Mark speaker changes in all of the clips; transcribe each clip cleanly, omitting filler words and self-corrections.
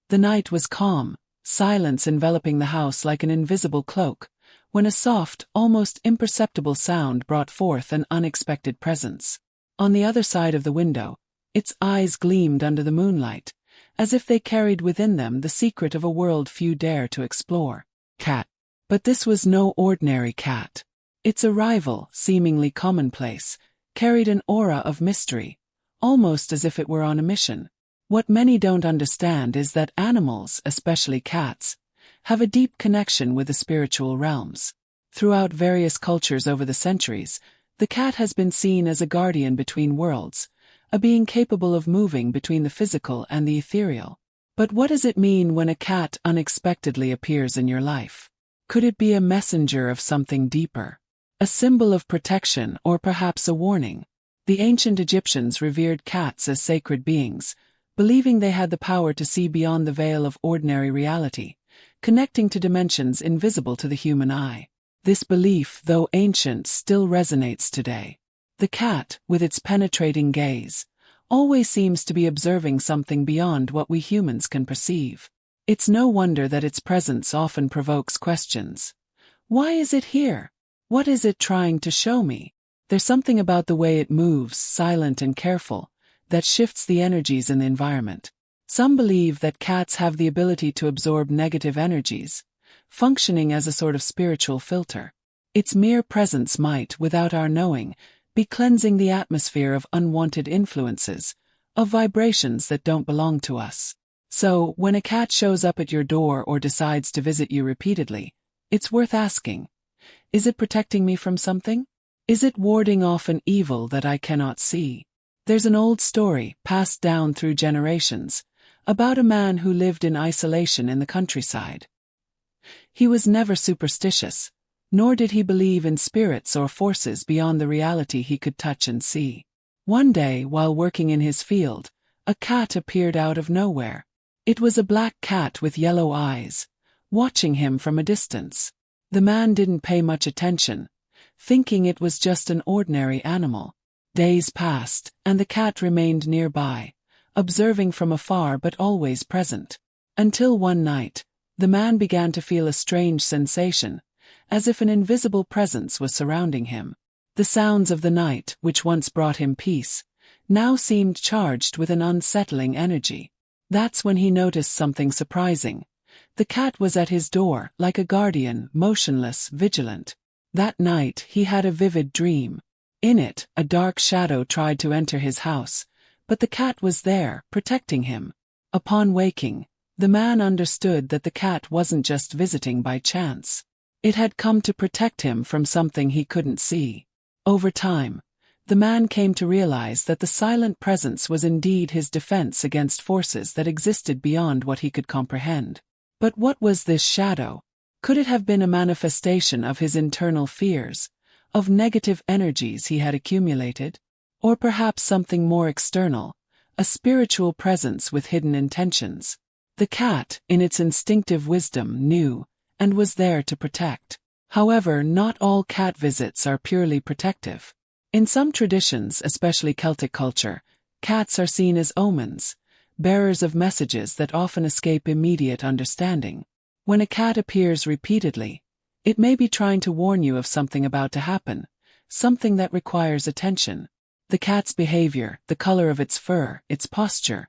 Speaker 1: The night was calm, silence enveloping the house like an invisible cloak, when a soft, almost imperceptible sound brought forth an unexpected presence. On the other side of the window, its eyes gleamed under the moonlight, as if they carried within them the secret of a world few dare to explore. Cat. But this was no ordinary cat. Its arrival, seemingly commonplace, carried an aura of mystery, almost as if it were on a mission. What many don't understand is that animals, especially cats, have a deep connection with the spiritual realms. Throughout various cultures over the centuries, the cat has been seen as a guardian between worlds, a being capable of moving between the physical and the ethereal. But what does it mean when a cat unexpectedly appears in your life? Could it be a messenger of something deeper? A symbol of protection, or perhaps a warning? The ancient Egyptians revered cats as sacred beings, believing they had the power to see beyond the veil of ordinary reality, connecting to dimensions invisible to the human eye. This belief, though ancient, still resonates today. The cat, with its penetrating gaze, always seems to be observing something beyond what we humans can perceive. It's no wonder that its presence often provokes questions. Why is it here? What is it trying to show me? There's something about the way it moves, silent and careful, that shifts the energies in the environment. Some believe that cats have the ability to absorb negative energies, functioning as a sort of spiritual filter. Its mere presence might, without our knowing, be cleansing the atmosphere of unwanted influences, of vibrations that don't belong to us. So, when a cat shows up at your door or decides to visit you repeatedly, it's worth asking, is it protecting me from something? Is it warding off an evil that I cannot see? There's an old story, passed down through generations, about a man who lived in isolation in the countryside. He was never superstitious, nor did he believe in spirits or forces beyond the reality he could touch and see. One day, while working in his field, a cat appeared out of nowhere. It was a black cat with yellow eyes, watching him from a distance. The man didn't pay much attention, thinking it was just an ordinary animal. Days passed, and the cat remained nearby, observing from afar but always present. Until one night, the man began to feel a strange sensation, as if an invisible presence was surrounding him. The sounds of the night, which once brought him peace, now seemed charged with an unsettling energy. That's when he noticed something surprising. The cat was at his door, like a guardian, motionless, vigilant. That night he had a vivid dream. In it, a dark shadow tried to enter his house, but the cat was there, protecting him. Upon waking, the man understood that the cat wasn't just visiting by chance. It had come to protect him from something he couldn't see. Over time, the man came to realize that the silent presence was indeed his defense against forces that existed beyond what he could comprehend. But what was this shadow? Could it have been a manifestation of his internal fears, of negative energies he had accumulated? Or perhaps something more external, a spiritual presence with hidden intentions? The cat, in its instinctive wisdom, knew, and was there to protect. However, not all cat visits are purely protective. In some traditions, especially Celtic culture, cats are seen as omens, bearers of messages that often escape immediate understanding. When a cat appears repeatedly, it may be trying to warn you of something about to happen, something that requires attention. The cat's behavior, the color of its fur, its posture,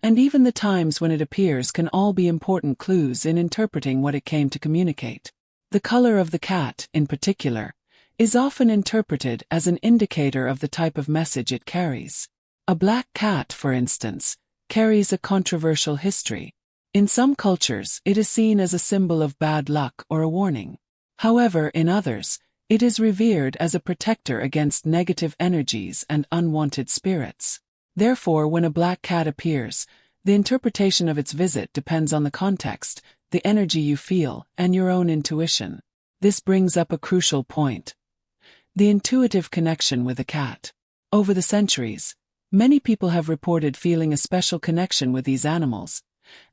Speaker 1: and even the times when it appears can all be important clues in interpreting what it came to communicate. The color of the cat, in particular, is often interpreted as an indicator of the type of message it carries. A black cat, for instance, carries a controversial history. In some cultures, it is seen as a symbol of bad luck or a warning. However, in others, it is revered as a protector against negative energies and unwanted spirits. Therefore, when a black cat appears, the interpretation of its visit depends on the context, the energy you feel, and your own intuition. This brings up a crucial point: the intuitive connection with a cat. Over the centuries, many people have reported feeling a special connection with these animals,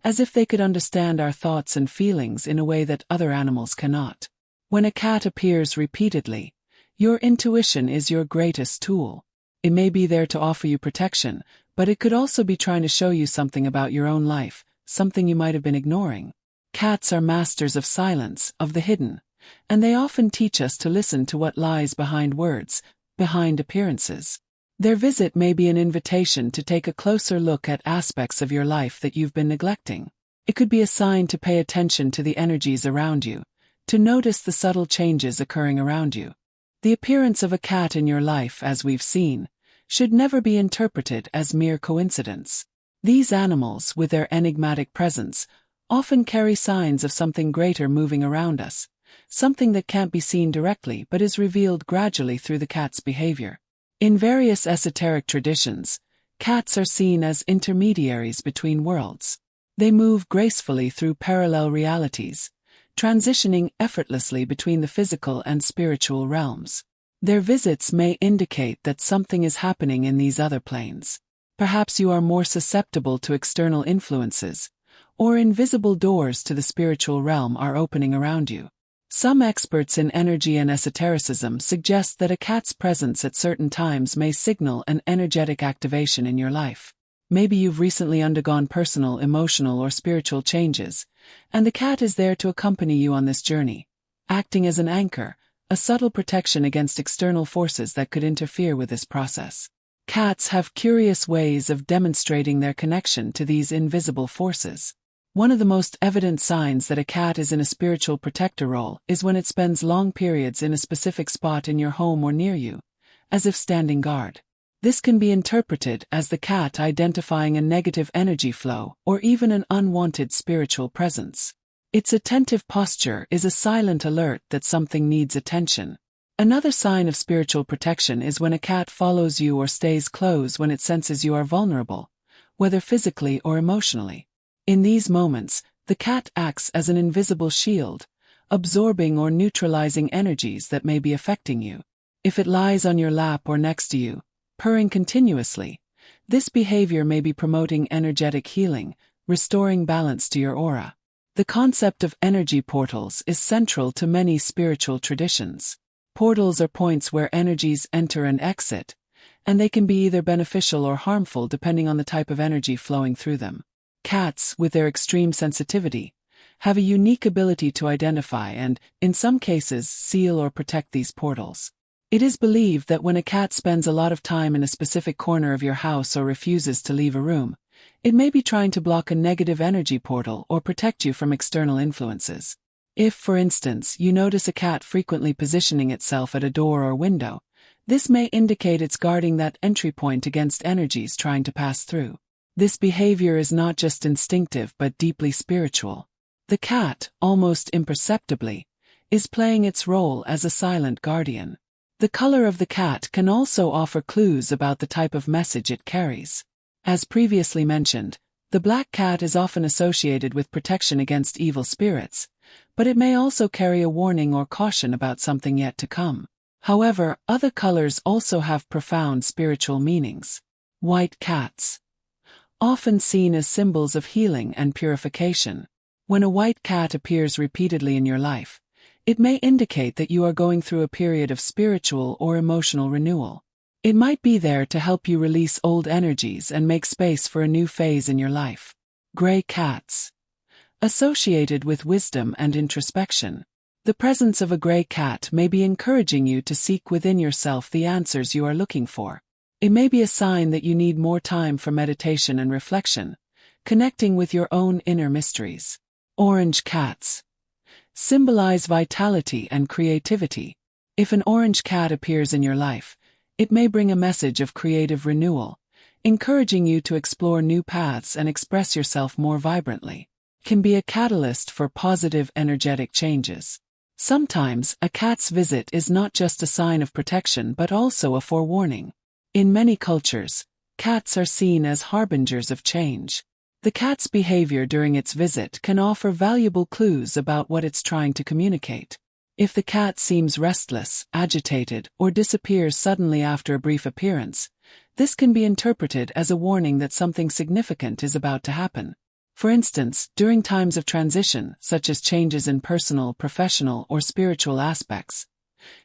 Speaker 1: as if they could understand our thoughts and feelings in a way that other animals cannot. When a cat appears repeatedly, your intuition is your greatest tool. It may be there to offer you protection, but it could also be trying to show you something about your own life, something you might have been ignoring. Cats are masters of silence, of the hidden, and they often teach us to listen to what lies behind words, behind appearances. Their visit may be an invitation to take a closer look at aspects of your life that you've been neglecting. It could be a sign to pay attention to the energies around you, to notice the subtle changes occurring around you. The appearance of a cat in your life, as we've seen, should never be interpreted as mere coincidence. These animals, with their enigmatic presence, often carry signs of something greater moving around us, something that can't be seen directly but is revealed gradually through the cat's behavior. In various esoteric traditions, cats are seen as intermediaries between worlds. They move gracefully through parallel realities, transitioning effortlessly between the physical and spiritual realms. Their visits may indicate that something is happening in these other planes. Perhaps you are more susceptible to external influences, or invisible doors to the spiritual realm are opening around you. Some experts in energy and esotericism suggest that a cat's presence at certain times may signal an energetic activation in your life. Maybe you've recently undergone personal, emotional, or spiritual changes, and the cat is there to accompany you on this journey, acting as an anchor, a subtle protection against external forces that could interfere with this process. Cats have curious ways of demonstrating their connection to these invisible forces. One of the most evident signs that a cat is in a spiritual protector role is when it spends long periods in a specific spot in your home or near you, as if standing guard. This can be interpreted as the cat identifying a negative energy flow or even an unwanted spiritual presence. Its attentive posture is a silent alert that something needs attention. Another sign of spiritual protection is when a cat follows you or stays close when it senses you are vulnerable, whether physically or emotionally. In these moments, the cat acts as an invisible shield, absorbing or neutralizing energies that may be affecting you. If it lies on your lap or next to you, purring continuously, this behavior may be promoting energetic healing, restoring balance to your aura. The concept of energy portals is central to many spiritual traditions. Portals are points where energies enter and exit, and they can be either beneficial or harmful depending on the type of energy flowing through them. Cats, with their extreme sensitivity, have a unique ability to identify and, in some cases, seal or protect these portals. It is believed that when a cat spends a lot of time in a specific corner of your house or refuses to leave a room, it may be trying to block a negative energy portal or protect you from external influences. If, for instance, you notice a cat frequently positioning itself at a door or window, this may indicate it's guarding that entry point against energies trying to pass through. This behavior is not just instinctive but deeply spiritual. The cat, almost imperceptibly, is playing its role as a silent guardian. The color of the cat can also offer clues about the type of message it carries. As previously mentioned, the black cat is often associated with protection against evil spirits, but it may also carry a warning or caution about something yet to come. However, other colors also have profound spiritual meanings. White cats, often seen as symbols of healing and purification. When a white cat appears repeatedly in your life, it may indicate that you are going through a period of spiritual or emotional renewal. It might be there to help you release old energies and make space for a new phase in your life. Gray cats, associated with wisdom and introspection. The presence of a gray cat may be encouraging you to seek within yourself the answers you are looking for. It may be a sign that you need more time for meditation and reflection, connecting with your own inner mysteries. Orange cats symbolize vitality and creativity. If an orange cat appears in your life, it may bring a message of creative renewal, encouraging you to explore new paths and express yourself more vibrantly. It can be a catalyst for positive energetic changes. Sometimes, a cat's visit is not just a sign of protection but also a forewarning. In many cultures, cats are seen as harbingers of change. The cat's behavior during its visit can offer valuable clues about what it's trying to communicate. If the cat seems restless, agitated, or disappears suddenly after a brief appearance, this can be interpreted as a warning that something significant is about to happen. For instance, during times of transition, such as changes in personal, professional, or spiritual aspects,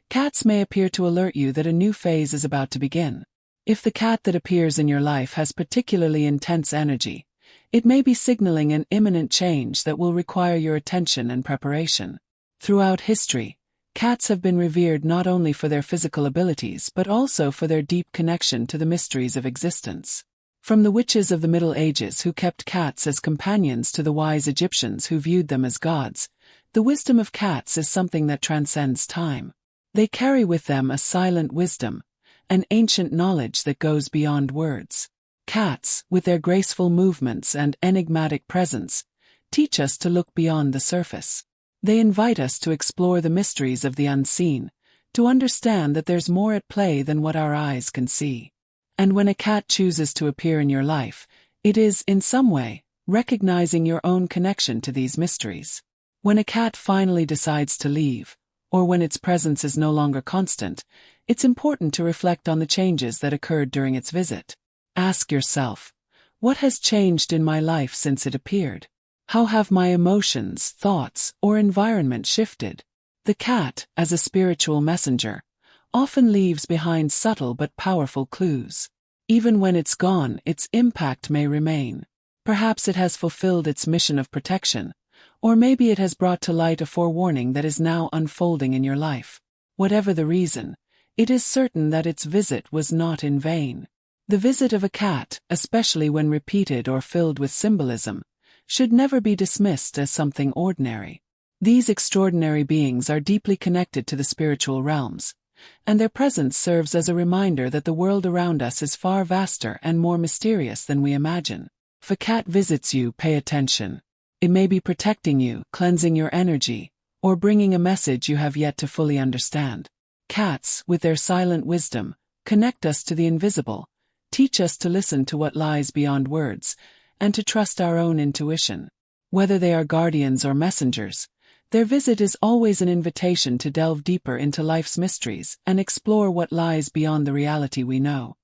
Speaker 1: cats may appear to alert you that a new phase is about to begin. If the cat that appears in your life has particularly intense energy, It may be signaling an imminent change that will require your attention and preparation. Throughout history, cats have been revered not only for their physical abilities but also for their deep connection to the mysteries of existence. From the witches of the Middle Ages who kept cats as companions to the wise Egyptians who viewed them as gods, the wisdom of cats is something that transcends time. They carry with them a silent wisdom, an ancient knowledge that goes beyond words. Cats, with their graceful movements and enigmatic presence, teach us to look beyond the surface. They invite us to explore the mysteries of the unseen, to understand that there's more at play than what our eyes can see. And when a cat chooses to appear in your life, it is, in some way, recognizing your own connection to these mysteries. When a cat finally decides to leave, or when its presence is no longer constant, it's important to reflect on the changes that occurred during its visit. Ask yourself, what has changed in my life since it appeared? How have my emotions, thoughts, or environment shifted? The cat, as a spiritual messenger, often leaves behind subtle but powerful clues. Even when it's gone, its impact may remain. Perhaps it has fulfilled its mission of protection, or maybe it has brought to light a forewarning that is now unfolding in your life. Whatever the reason, it is certain that its visit was not in vain. The visit of a cat, especially when repeated or filled with symbolism, should never be dismissed as something ordinary. These extraordinary beings are deeply connected to the spiritual realms, and their presence serves as a reminder that the world around us is far vaster and more mysterious than we imagine. If a cat visits you, pay attention. It may be protecting you, cleansing your energy, or bringing a message you have yet to fully understand. Cats, with their silent wisdom, connect us to the invisible, teach us to listen to what lies beyond words, and to trust our own intuition. Whether they are guardians or messengers, their visit is always an invitation to delve deeper into life's mysteries and explore what lies beyond the reality we know.